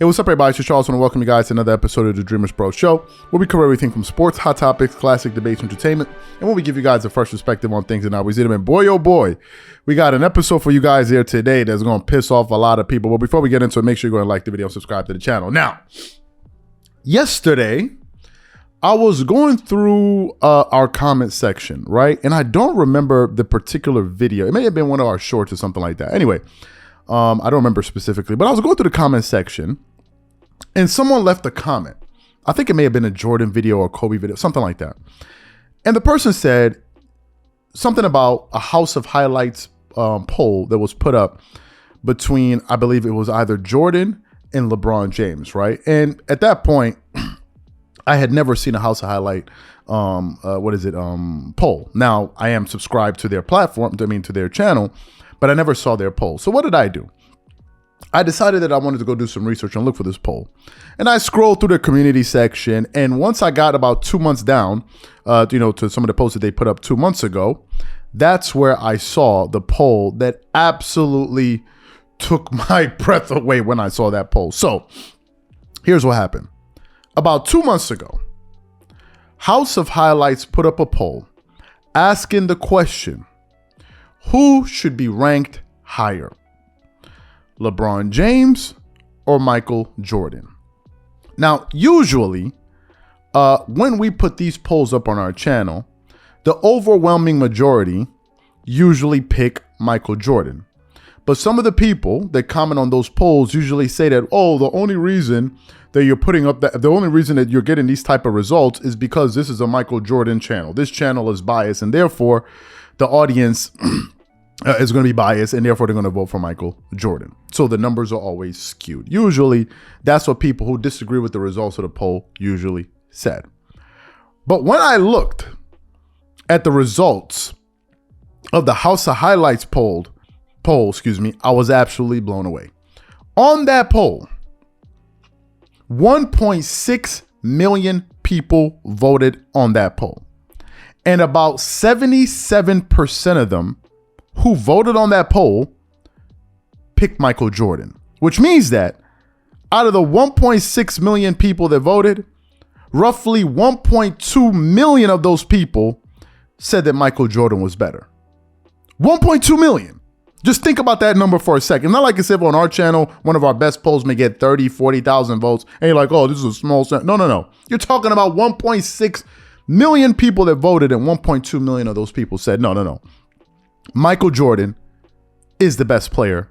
Hey, what's up, everybody? It's Charles, and welcome you guys to another episode of the Dreamerspro Show, where we cover everything from sports, hot topics, classic debates, entertainment, and when we give you guys a fresh perspective on things and how we see them. And boy, oh boy, we got an episode for you guys here today that's going to piss off a lot of people. But before we get into it, make sure you're going to like the video and subscribe to the channel. Now, yesterday, I was going through our comment section, right? And I don't remember the particular video. It may have been one of our shorts or something like that. Anyway, I don't remember specifically, but I was going through the comment section and someone left a comment. I think it may have been a Jordan video or Kobe video, something like that. And the person said something about a House of Highlights poll that was put up between, I believe it was either Jordan and LeBron James, right? And at that point, I had never seen a House of Highlight poll. Now, I am subscribed to their platform, to their channel, but I never saw their poll. So what did I do? I decided that I wanted to go do some research and look for this poll. And I scrolled through the community section. And once I got about 2 months down, to some of the posts that they put up 2 months ago, that's where I saw the poll that absolutely took my breath away when I saw that poll. So here's what happened. About 2 months ago, House of Highlights put up a poll asking the question, who should be ranked higher, LeBron James or Michael Jordan? Now, usually, when we put these polls up on our channel, the overwhelming majority usually pick Michael Jordan. But some of the people that comment on those polls usually say that, oh, the only reason that you're putting up the only reason that you're getting these type of results is because this is a Michael Jordan channel. This channel is biased, and therefore the audience is going to be biased, and therefore they're going to vote for Michael Jordan. So the numbers are always skewed. Usually, that's what people who disagree with the results of the poll usually said. But when I looked at the results of the House of Highlights poll, I was absolutely blown away. On that poll, 1.6 million people voted on that poll. And about 77% of them who voted on that poll picked Michael Jordan, which means that out of the 1.6 million people that voted, roughly 1.2 million of those people said that Michael Jordan was better. 1.2 million. Just think about that number for a second. Not like I said on our channel, one of our best polls may get 30, 40,000 votes. And you're like, oh, this is a small set. No. You're talking about 1.6 million people that voted, and 1.2 million of those people said, no. Michael Jordan is the best player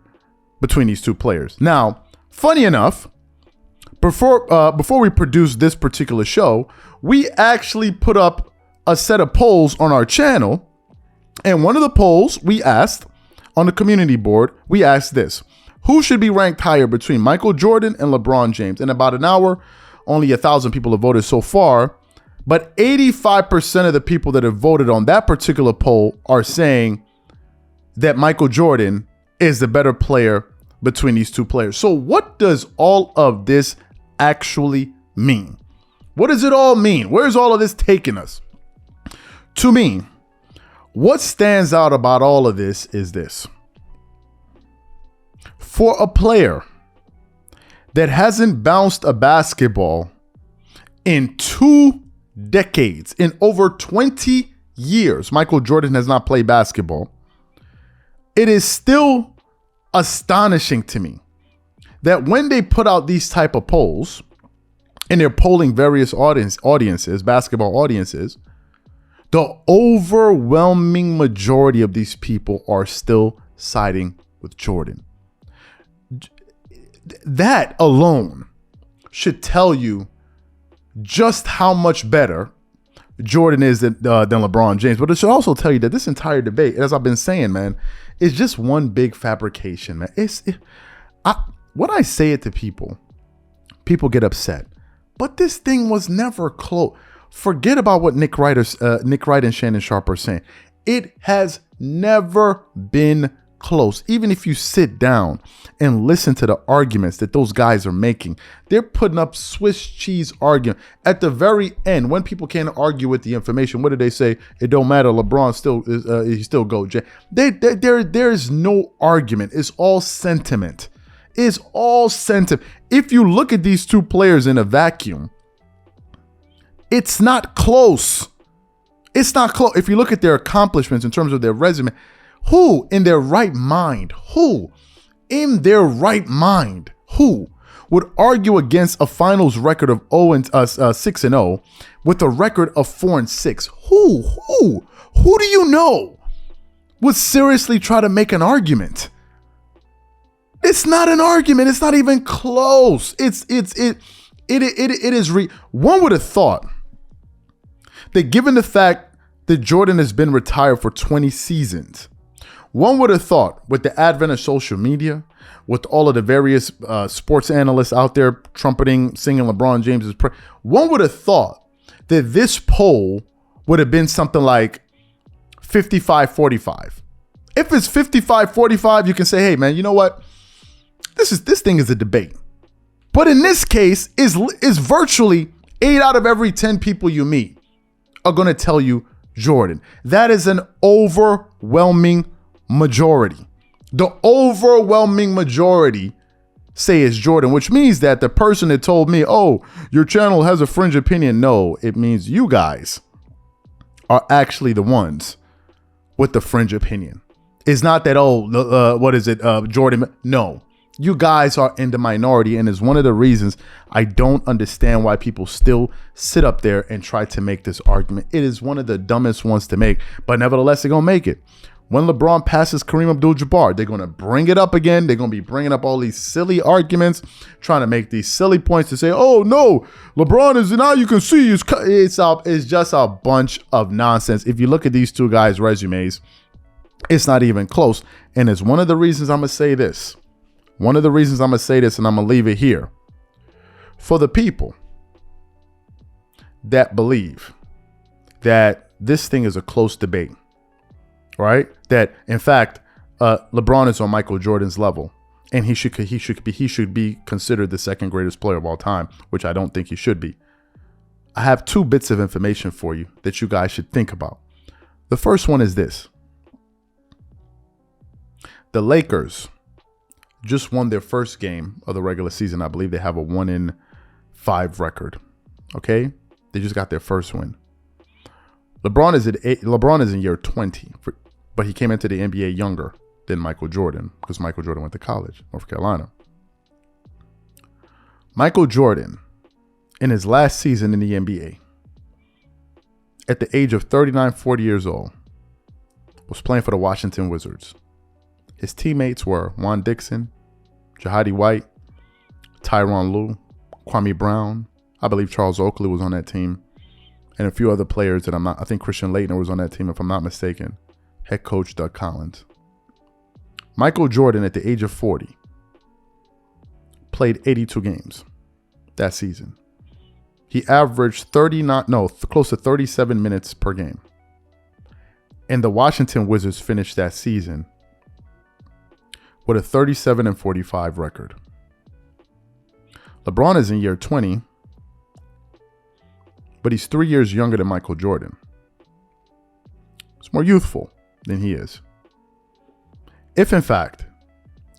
between these two players. Now, funny enough, before we produced this particular show, we actually put up a set of polls on our channel. And one of the polls we asked on the community board, we asked this: who should be ranked higher between Michael Jordan and LeBron James? In about an hour, only 1,000 people have voted so far. But 85% of the people that have voted on that particular poll are saying that Michael Jordan is the better player between these two players. So what does all of this actually mean? What does it all mean? Where's all of this taking us? To me, what stands out about all of this is this. For a player that hasn't bounced a basketball in 2 decades, in over 20 years, Michael Jordan has not played basketball. It is still astonishing to me that when they put out these type of polls and they're polling various audiences, basketball audiences, the overwhelming majority of these people are still siding with Jordan. That alone should tell you just how much better Jordan is than LeBron James. But it should also tell you that this entire debate, as I've been saying, man, is just one big fabrication, man. When I say it to people get upset. But this thing was never close. Forget about what Nick Wright and Shannon Sharpe are saying. It has never been close. Even if you sit down and listen to the arguments that those guys are making, they're putting up Swiss cheese argument. At the very end, when people can't argue with the information, what do they say? It don't matter. LeBron he still go. There's no argument. It's all sentiment. is all sentiment. If you look at these two players in a vacuum, it's not close. It's not close. If you look at their accomplishments in terms of their resume, who in their right mind, who would argue against a finals record of 6-0 with a record of 4-6? Who do you know would seriously try to make an argument? It's not an argument. It's not even close. It is. One would have thought that given the fact that Jordan has been retired for 20 seasons, one would have thought with the advent of social media, with all of the various sports analysts out there trumpeting, singing LeBron James's prayer, one would have thought that this poll would have been something like 55-45. If it's 55-45, you can say, hey, man, you know what? This thing is a debate. But in this case, is virtually 8 out of every 10 people you meet are going to tell you Jordan. That is an overwhelming majority. The overwhelming majority say it's Jordan, which means that the person that told me, oh, your channel has a fringe opinion. No, it means you guys are actually the ones with the fringe opinion. It's not that, Jordan? No, you guys are in the minority, and it's one of the reasons I don't understand why people still sit up there and try to make this argument. It is one of the dumbest ones to make, but nevertheless, they're going to make it. When LeBron passes Kareem Abdul-Jabbar, they're going to bring it up again. They're going to be bringing up all these silly arguments, trying to make these silly points to say, oh, no, LeBron is, now you can see it's just a bunch of nonsense. If you look at these two guys' resumes, it's not even close. And it's one of the reasons I'm going to say this. One of the reasons I'm going to say this, and I'm going to leave it here. For the people that believe that this thing is a close debate, right? That in fact, LeBron is on Michael Jordan's level, and he should be considered the second greatest player of all time, which I don't think he should be. I have two bits of information for you that you guys should think about. The first one is this. The Lakers just won their first game of the regular season. I believe they have a 1-5 record. Okay? They just got their first win. LeBron is in year 20, but he came into the NBA younger than Michael Jordan because Michael Jordan went to college, North Carolina. Michael Jordan, in his last season in the NBA, at the age of 39, 40 years old, was playing for the Washington Wizards. His teammates were Juan Dixon, Jahadi White, Tyronn Lue, Kwame Brown. I believe Charles Oakley was on that team, and a few other players that I think Christian Laettner was on that team, if I'm not mistaken. Head coach Doug Collins. Michael Jordan, at the age of 40, played 82 games that season. He averaged close to 37 minutes per game. And the Washington Wizards finished that season with a 37-45 record. LeBron is in year 20, but he's 3 years younger than Michael Jordan. He's more youthful than he is. If, in fact,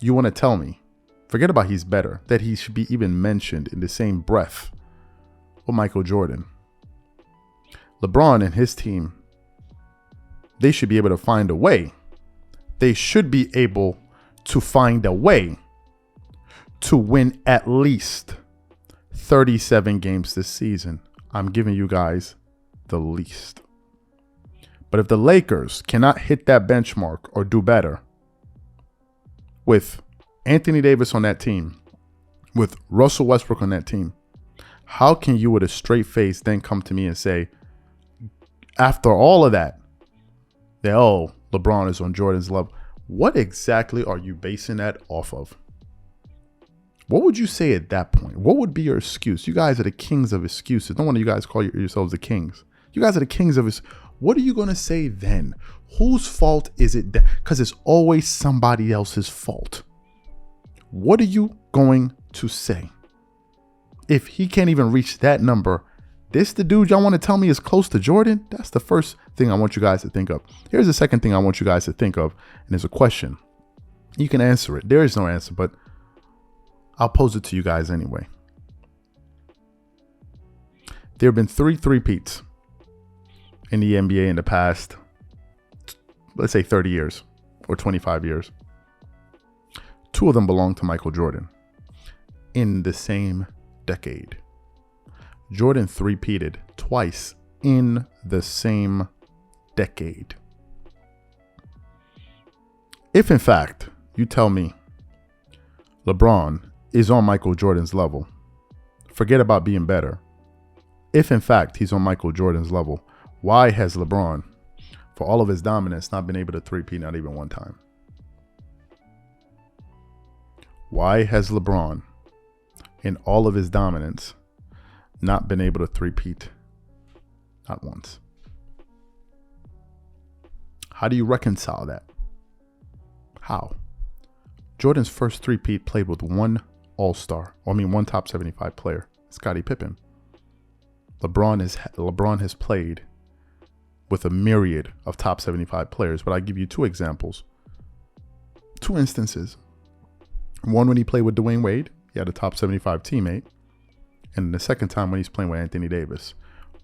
you want to tell me, forget about he's better, that he should be even mentioned in the same breath with Michael Jordan, LeBron and his team, they should be able to find a way. They should be able to find a way to win at least 37 games this season. I'm giving you guys the least. But if the Lakers cannot hit that benchmark or do better with Anthony Davis on that team, with Russell Westbrook on that team, how can you with a straight face then come to me and say, after all of that, LeBron is on Jordan's level? What exactly are you basing that off of? What would you say at that point? What would be your excuse? You guys are the kings of excuses. No wonder you guys call yourselves the kings. You guys are the kings of excuses. What are you going to say then? Whose fault is it? Because it's always somebody else's fault. What are you going to say? If he can't even reach that number, this the dude y'all want to tell me is close to Jordan? That's the first thing I want you guys to think of. Here's the second thing I want you guys to think of, and there's a question. You can answer it. There is no answer, but I'll pose it to you guys anyway. There have been 3 three-peats in the NBA in the past, let's say 30 years or 25 years. 2 of them belong to Michael Jordan in the same decade. Jordan three-peated twice in the same decade. If in fact you tell me LeBron is on Michael Jordan's level, forget about being better. If in fact he's on Michael Jordan's level, why has LeBron, for all of his dominance, not been able to three-peat not even one time? Why has LeBron, in all of his dominance, not been able to three-peat not once? How do you reconcile that? How? Jordan's first three-peat played with one one top 75 player, Scottie Pippen. LeBron has played with a myriad of top 75 players, but I give you 2 examples. 2 instances. One when he played with Dwayne Wade, he had a top 75 teammate. And the second time when he's playing with Anthony Davis.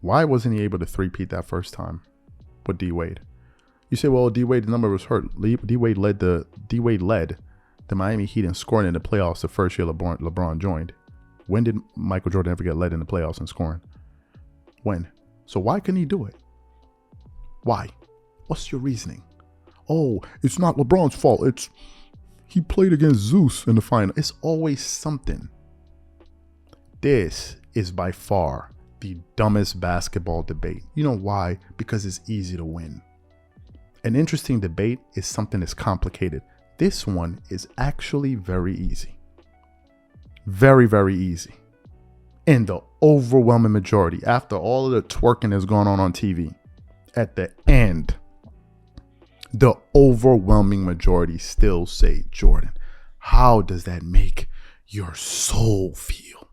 Why wasn't he able to three-peat that first time with D Wade? You say, well, D Wade's number was hurt. D Wade led the Miami Heat in scoring in the playoffs the first year LeBron joined. When did Michael Jordan ever get led in the playoffs in scoring? When? So why couldn't he do it? Why? What's your reasoning? Oh, it's not LeBron's fault. He played against Zeus in the final. It's always something. This is by far the dumbest basketball debate. You know why? Because it's easy to win. An interesting debate is something that's complicated. This one is actually very easy. Very, very easy. And the overwhelming majority, after all of the twerking that's going on TV, at the end, the overwhelming majority still say Jordan. How does that make your soul feel?